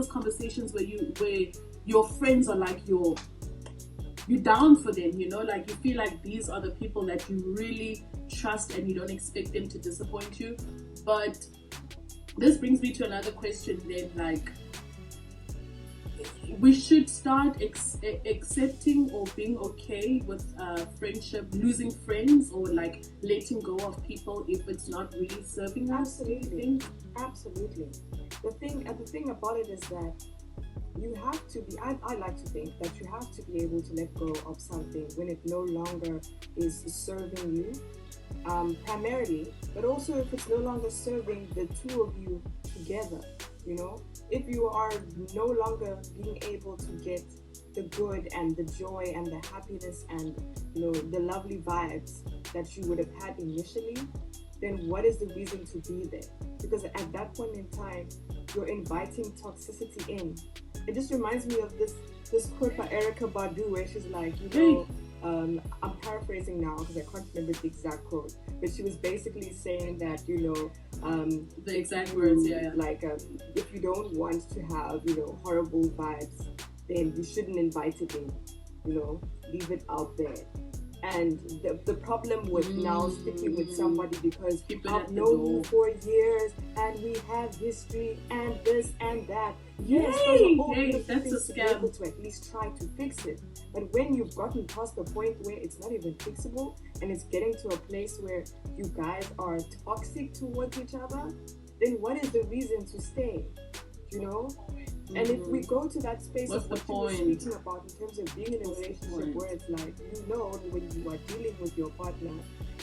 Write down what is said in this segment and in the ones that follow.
those conversations where your friends are like you're down for them, you know, like you feel like these are the people that you really trust and you don't expect them to disappoint you. But this brings me to another question then, like, we should start accepting or being okay with friendship, losing friends, or like letting go of people if it's not really serving us. Absolutely. Absolutely. The thing about it is that you have to be, I like to think that you have to be able to let go of something when it no longer is serving you, primarily, but also if it's no longer serving the two of you together, you know. If you are no longer being able to get the good and the joy and the happiness and, you know, the lovely vibes that you would have had initially, then what is the reason to be there? Because at that point in time, you're inviting toxicity in. It just reminds me of this quote by Erykah Badu where she's like, you know, I'm paraphrasing now because I can't remember the exact quote, but she was basically saying that, you know, the exact words, like, if you don't want to have, you know, horrible vibes, then you shouldn't invite it in, you know, leave it out there. And the problem with now sticking with somebody because I've known you for years and we have history and this and that. Yes, that's a scam. To be able to at least try to fix it. But when you've gotten past the point where it's not even fixable and it's getting to a place where you guys are toxic towards each other, then what is the reason to stay? You know? And if we go to that space of what you were speaking about in terms of being in a relationship where it's like, you know, when you are dealing with your partner,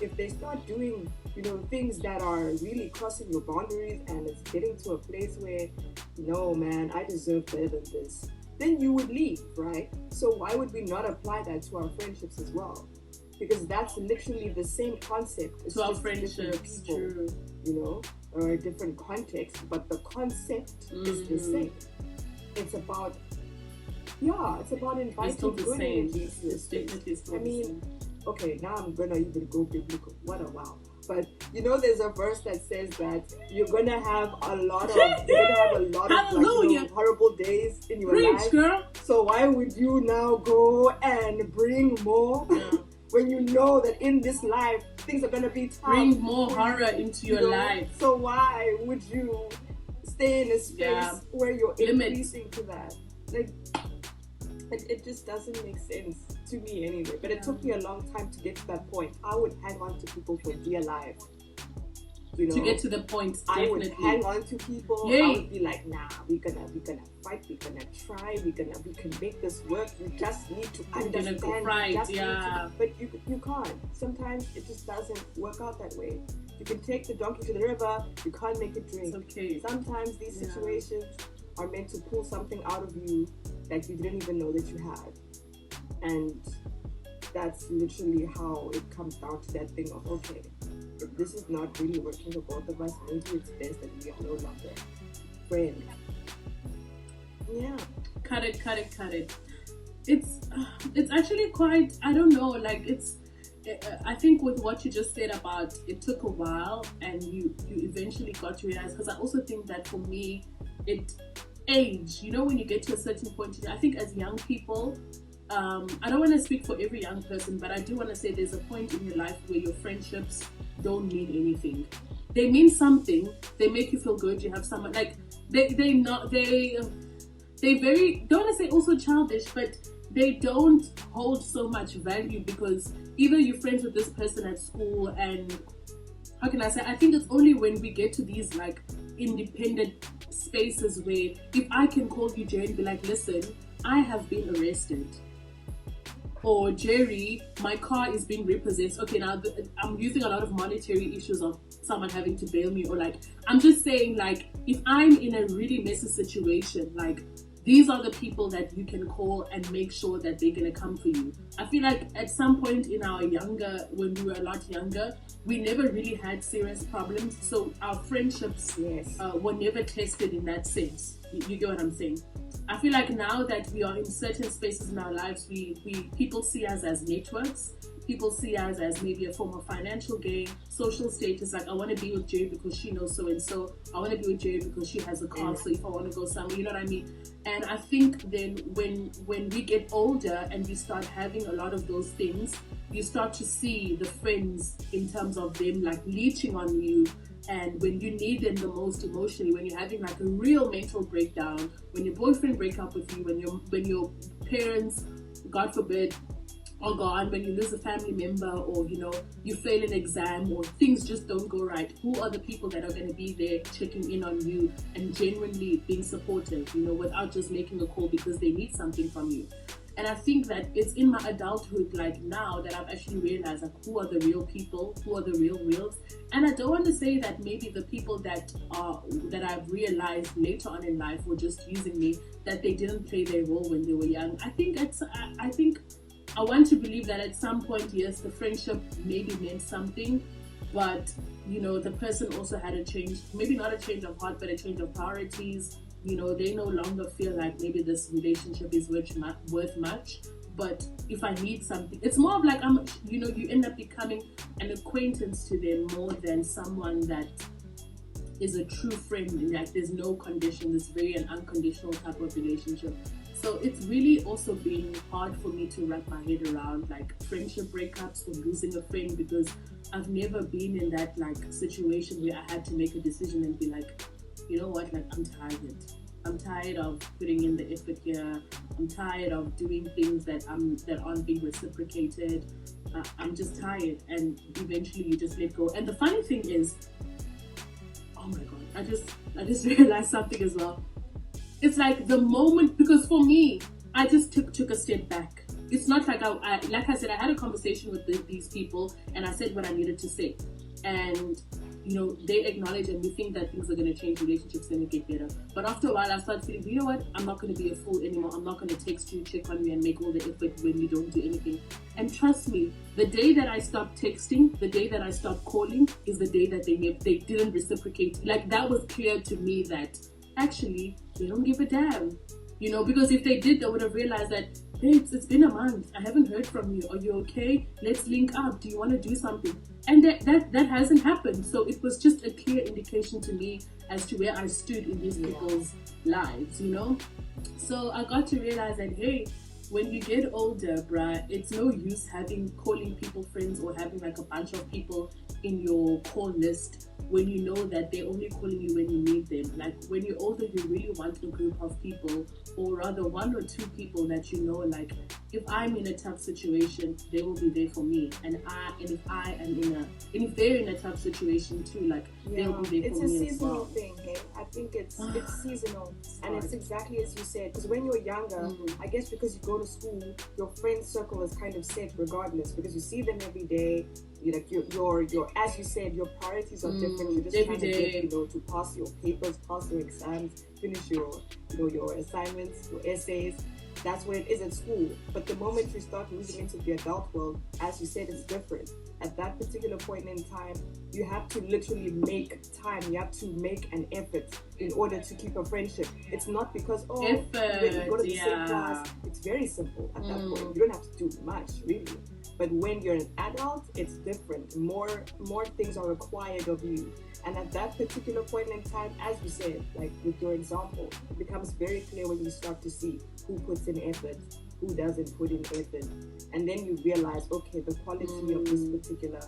if they start doing, you know, things that are really crossing your boundaries and it's getting to a place where, no man, I deserve better than this, then you would leave, right? So why would we not apply that to our friendships as well? Because that's literally the same concept. It's to our just friendships, people, true. You know, or a different context, but the concept is the same. It's about inviting good energy to the space. I mean, okay, now I'm gonna even go biblical. What a wow. But you know, there's a verse that says that you're gonna have a lot of like, you know, horrible days in your life. Girl. So why would you now go and bring more when you know that in this life things are gonna be tough? Bring more horror into your life. So why would you stay in a space where you're increasing to that? Like, it just doesn't make sense to me anyway. But it took me a long time to get to that point. I would hang on to people for dear life. You know, to get to the point, definitely. I would hang on to people. I would be like, nah, we're gonna fight. We're gonna try. We can make this work. You just need to understand. But you can't. Sometimes it just doesn't work out that way. You can take the donkey to the river. You can't make it drink. It's okay. Sometimes these situations are meant to pull something out of you that you didn't even know that you had, and that's literally how it comes down to that thing of, okay, if this is not really working for both of us, maybe it's best that we are no longer friends. Yeah. Cut it. It's actually quite, I don't know, like I think with what you just said about it took a while and you eventually got to realize, because I also think that for me, age, you know, when you get to a certain point, I think as young people, I don't want to speak for every young person, but I do want to say there's a point in your life where your friendships don't mean anything. They mean something. They make you feel good. You have someone like they very, don't want to say also childish, but they don't hold so much value because either you're friends with this person at school, and how can I say, I think it's only when we get to these like independent spaces where if I can call you Jerry and be like, listen, I have been arrested, or Jerry, my car is being repossessed. Okay, now I'm using a lot of monetary issues of someone having to bail me, or like, I'm just saying, like, if I'm in a really messy situation, like, these are the people that you can call and make sure that they're gonna come for you. I feel like at some point in our when we were a lot younger, we never really had serious problems, so our friendships were never tested in that sense. You get what I'm saying? I feel like now that we are in certain spaces in our lives, we people see us as networks. People see us as maybe a form of financial gain, social status. Like, I want to be with Jay because she knows so and so. I want to be with Jay because she has a car. So if I want to go somewhere, you know what I mean? And I think then when we get older and we start having a lot of those things, you start to see the friends in terms of them like leeching on you. And when you need them the most emotionally, when you're having like a real mental breakdown, when your boyfriend break up with you, when your parents, God forbid, are gone, when you lose a family member, or you fail an exam, or things just don't go right, who are the people that are going to be there checking in on you and genuinely being supportive, without just making a call because they need something from you? And I think that it's in my adulthood, like now, that I've actually realized like who are the real people, who are the reals. And I don't want to say that maybe the people that I've realized later on in life were just using me, that they didn't play their role when they were young. I think I want to believe that at some point, yes, the friendship maybe meant something, but the person also had a change, maybe not a change of heart, but a change of priorities. They no longer feel like maybe this relationship is worth much. But if I need something, it's more of like you end up becoming an acquaintance to them more than someone that is a true friend. Like, there's no condition. It's very an unconditional type of relationship. So it's really also been hard for me to wrap my head around like friendship breakups or losing a friend, because I've never been in that like situation where I had to make a decision and be like, you know what, like I'm tired. I'm tired of putting in the effort here. I'm tired of doing things that aren't being reciprocated. I'm just tired, and eventually you just let go. And the funny thing is, oh my god, I just realized something as well. It's like the moment, because for me, I just took a step back. It's not like I like I said, I had a conversation with these people and I said what I needed to say. And they acknowledge, and we think that things are going to change, relationships are going to get better. But after a while, I started feeling, you know what, I'm not going to be a fool anymore. I'm not going to text you, check on you, and make all the effort when you don't do anything. And trust me, the day that I stopped texting, the day that I stopped calling, is the day that they didn't reciprocate. Like, that was clear to me that actually they don't give a damn. Because if they did, they would have realized that, hey, it's been a month. I haven't heard from you. Are you okay? Let's link up. Do you want to do something? And that hasn't happened. So it was just a clear indication to me as to where I stood in these people's lives, So I got to realize that, hey, when you get older, bruh, it's no use calling people friends or having like a bunch of people in your call list when you know that they're only calling you when you need them. Like, when you're older, you really want a group of people, or rather one or two people that like, if I'm in a tough situation, they will be there for me, and if they're in a tough situation too, like, they'll be there for me. It's a seasonal thing, okay? I think it's seasonal, and it's exactly as you said. Because when you're younger, I guess because you go to school, your friend circle is kind of set regardless, because you see them every day. Your as you said, your priorities are different. You're just trying to get to pass your papers, pass your exams, finish your your assignments, your essays. That's what it is at school. But the moment you start moving into the adult world, as you said, it's different. At that particular point in time, you have to literally make time. You have to make an effort in order to keep a friendship. It's not because you go to the same class. It's very simple at that point. You don't have to do much, really. But when you're an adult, it's different. More things are required of you. And at that particular point in time, as you said, like with your example, it becomes very clear when you start to see who puts in effort, who doesn't put in effort. And then you realize, okay, the quality of this particular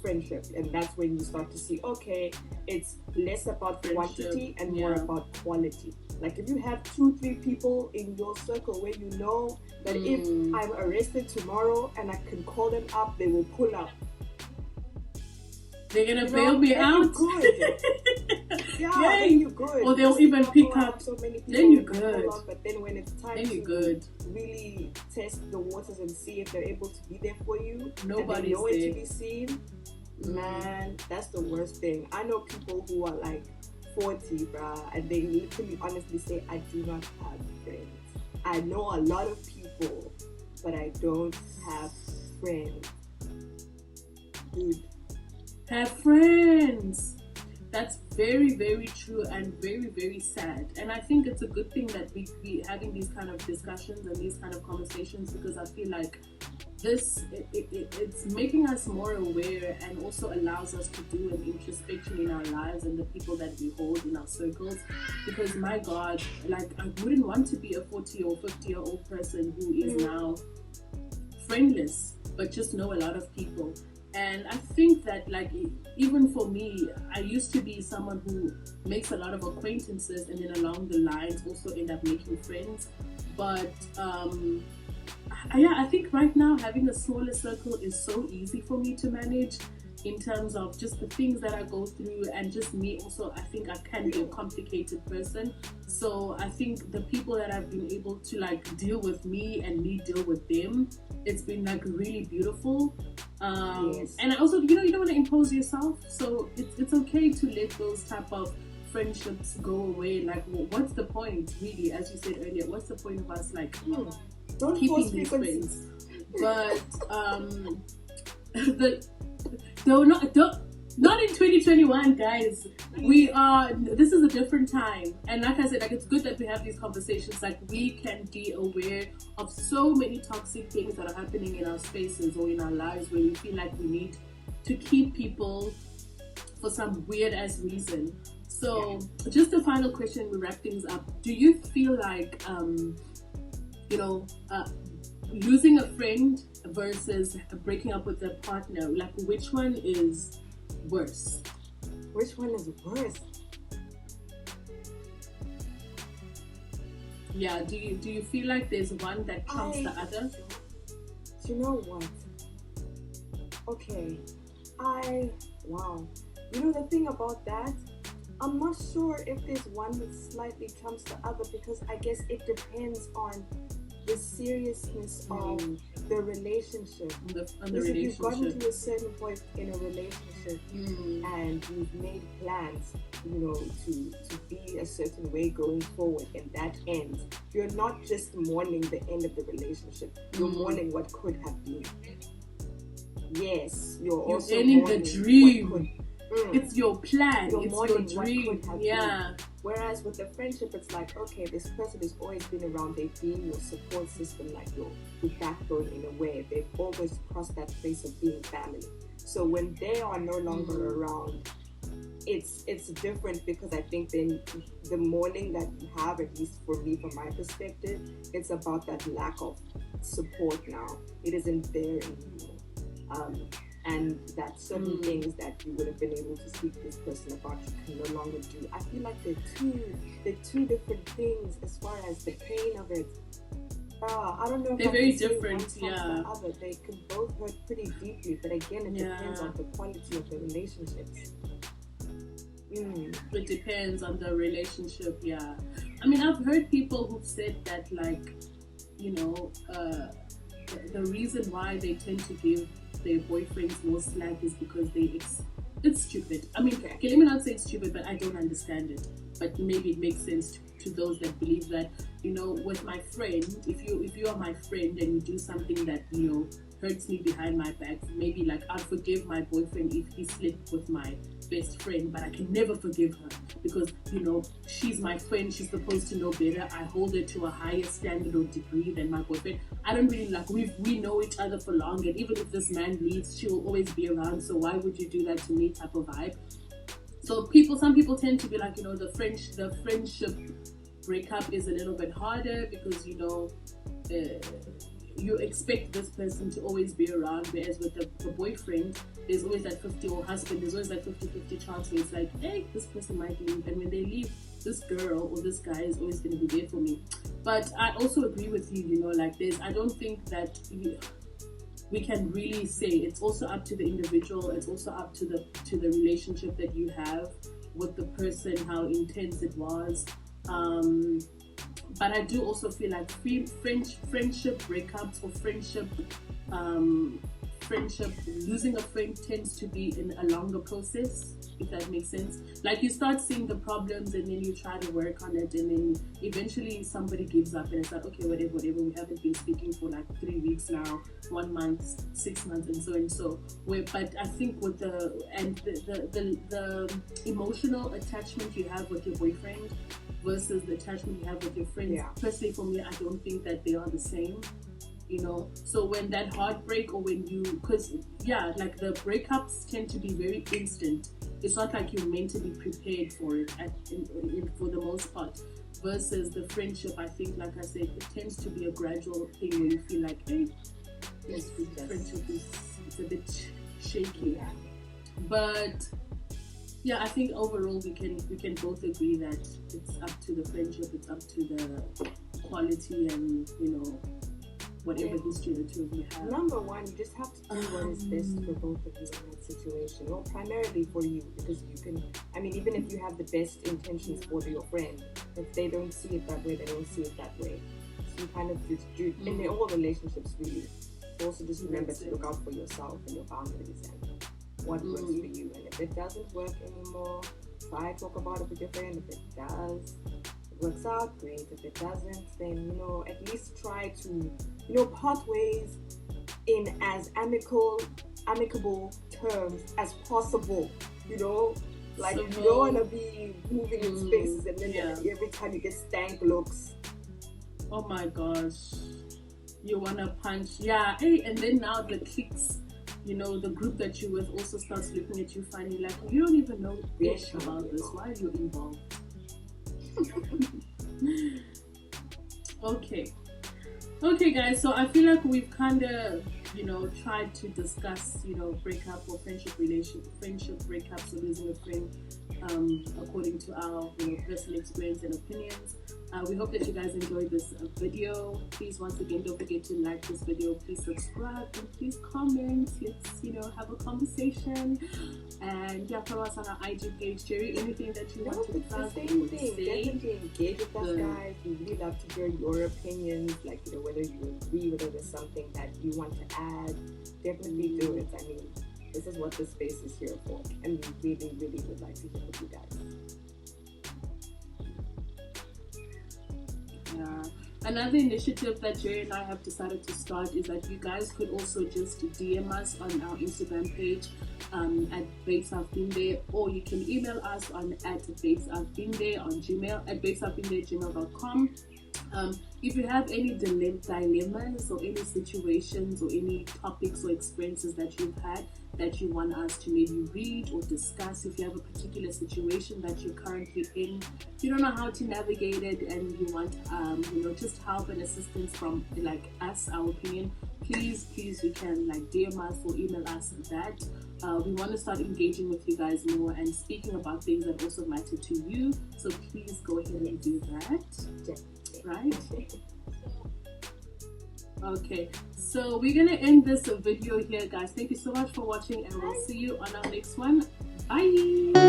friendship. And that's when you start to see, okay, it's less about quantity and more about quality. Like, if you have 2-3 people in your circle where you know that if I'm arrested tomorrow and I can call them up, they will pull up. They're gonna bail me out. Then you're good. Or they'll even pick up. So many people then you're good. But then when it's time to really test the waters and see if they're able to be there for you, nobody's nowhere there to be seen. Man, that's the worst thing. I know people who are like 40, bruh, and they literally honestly say, I do not have friends. I know a lot of people, but I don't have friends. Dude. Have friends. that's very, very true and very, very sad. And I think it's a good thing that we having these kind of discussions and these kind of conversations, because I feel like it's making us more aware, and also allows us to do an introspection in our lives and the people that we hold in our circles. Because my God, like, I wouldn't want to be a 40 or 50-year-old person who is now friendless but just know a lot of people. And I think that, like, even for me, I used to be someone who makes a lot of acquaintances and then along the lines also end up making friends. But I think right now having a smaller circle is so easy for me to manage, in terms of just the things that I go through, and just me also. I think I can be a complicated person, so I think the people that I've been able to, like, deal with me and me deal with them, it's been, like, really beautiful. Yes. And I also, you don't want to impose yourself, so it's okay to let those type of friendships go away. Like, what's the point, really? As you said earlier, what's the point of us, like, don't keeping these friends? But not in 2021, guys. This is a different time, and like I said, like, it's good that we have these conversations. Like, we can be aware of so many toxic things that are happening in our spaces or in our lives, where we feel like we need to keep people for some weird ass reason. So just a final question, we wrap things up. Do you feel like losing a friend versus breaking up with a partner, like, which one is worse? Which one is worse? Yeah, do you feel like there's one that trumps the other? Do you know what? Okay, wow. You know the thing about that? I'm not sure if there's one that slightly trumps the other, because I guess it depends on the seriousness of the relationship. Because if you've gotten to a certain point in a relationship and you've made plans, to be a certain way going forward, and that ends, you're not just mourning the end of the relationship, you're mourning what could have been. Yes, you're also ending the dream. It's your plan, it's your dream. Yeah. Whereas with the friendship, it's like, okay, this person has always been around, they've been your support system, like your backbone in a way. They've always crossed that place of being family. So when they are no longer around, it's different, because I think then the mourning that you have, at least for me, from my perspective, it's about that lack of support now. It isn't there anymore. And that certain things that you would have been able to speak to this person about, you can no longer do. I feel like they're two different things as far as the pain of it. I don't know if they're very different. Yeah, the other. They can both hurt pretty deeply, but again, it depends on the quality of the relationships. It depends on the relationship. Yeah, I mean, I've heard people who've said that, like, the reason why they tend to give their boyfriends more slack is because it's stupid. I mean, okay, let me not say it's stupid, but I don't understand it. But maybe it makes sense to those that believe that, with my friend, if you are my friend and you do something that, hurts me behind my back, maybe, like, I'll forgive my boyfriend if he slept with my best friend, but I can never forgive her because, she's my friend, she's supposed to know better. I hold her to a higher standard or degree than my boyfriend. I don't really, like, we know each other for long, and even if this man leaves, she will always be around, so why would you do that to me type of vibe. So some people tend to be like, the friendship breakup is a little bit harder because, you expect this person to always be around, whereas with the boyfriend, there's always that 50, or husband, there's always that 50-50 chance where it's like, hey, this person might leave, and when they leave, this girl or this guy is always going to be there for me. But I also agree with you, like, I don't think that we can really say. It's also up to the individual, it's also up to the relationship that you have with the person, how intense it was. But I do also feel like friendship breakups or friendship friendship, losing a friend tends to be in a longer process, if that makes sense. Like you start seeing the problems and then you try to work on it, and then eventually somebody gives up and it's like, okay, whatever, we haven't been speaking for like 3 weeks now, 1 month, 6 months, and so. But I think with the emotional attachment you have with your boyfriend versus the attachment you have with your friends, personally for me, I don't think that they are the same. You know, so when that heartbreak, or when you, because like the breakups tend to be very instant. It's not like you're mentally prepared for it for the most part. Versus the friendship, I think, like I said, it tends to be a gradual thing where you feel like, hey, this friendship it's a bit shaky. But I think overall we can both agree that it's up to the friendship, it's up to the quality, and whatever history the two of you have. Number one, you just have to do what is best for both of you in that situation. Well, primarily for you, because you can, even if you have the best intentions for your friend, if they don't see it that way, they don't see it that way. So you kind of just do, in all relationships really, also just remember to look out for yourself and your boundaries and what works for you. And if it doesn't work anymore, try talk about it with your friend. If it does, works out, great. If it doesn't, then at least try to part ways in as amicable terms as possible. Like you don't want to be moving in spaces and then every time you get stank looks. Oh my gosh, you want to punch. Hey, and then now the cliques, the group that you're with also starts looking at you funny, like you don't even know ish about this. Why are you involved? Okay guys, so I feel like we've kind of tried to discuss breakup or friendship breakups, or losing a friend according to our personal experience and opinions. We hope that you guys enjoyed this video. Please, once again, don't forget to like this video, please subscribe, and please comment. Let's have a conversation, and follow us on our IG page. Jerry, anything that you want to plug? Definitely engage with us, guys. We really love to hear your opinions, like whether you agree, whether there's something that you want to add. Definitely do it. This is what this space is here for, and we really, really would like to hear from you guys. Another initiative that Jerry and I have decided to start is that you guys could also just DM us on our Instagram page at babesavebeenThere, or you can email us on at babesavebeenThere on Gmail at babesavebeenThere@gmail.com. If you have any dilemmas or any situations or any topics or experiences that you've had that you want us to maybe read or discuss, if you have a particular situation that you're currently in, you don't know how to navigate it, and you want just help and assistance from us, our opinion, please you can DM us or email us that. We want to start engaging with you guys more and speaking about things that also matter to you, so please go ahead and do that. Right? Okay, so we're gonna end this video here, guys. Thank you so much for watching, and we'll see you on our next one. Bye.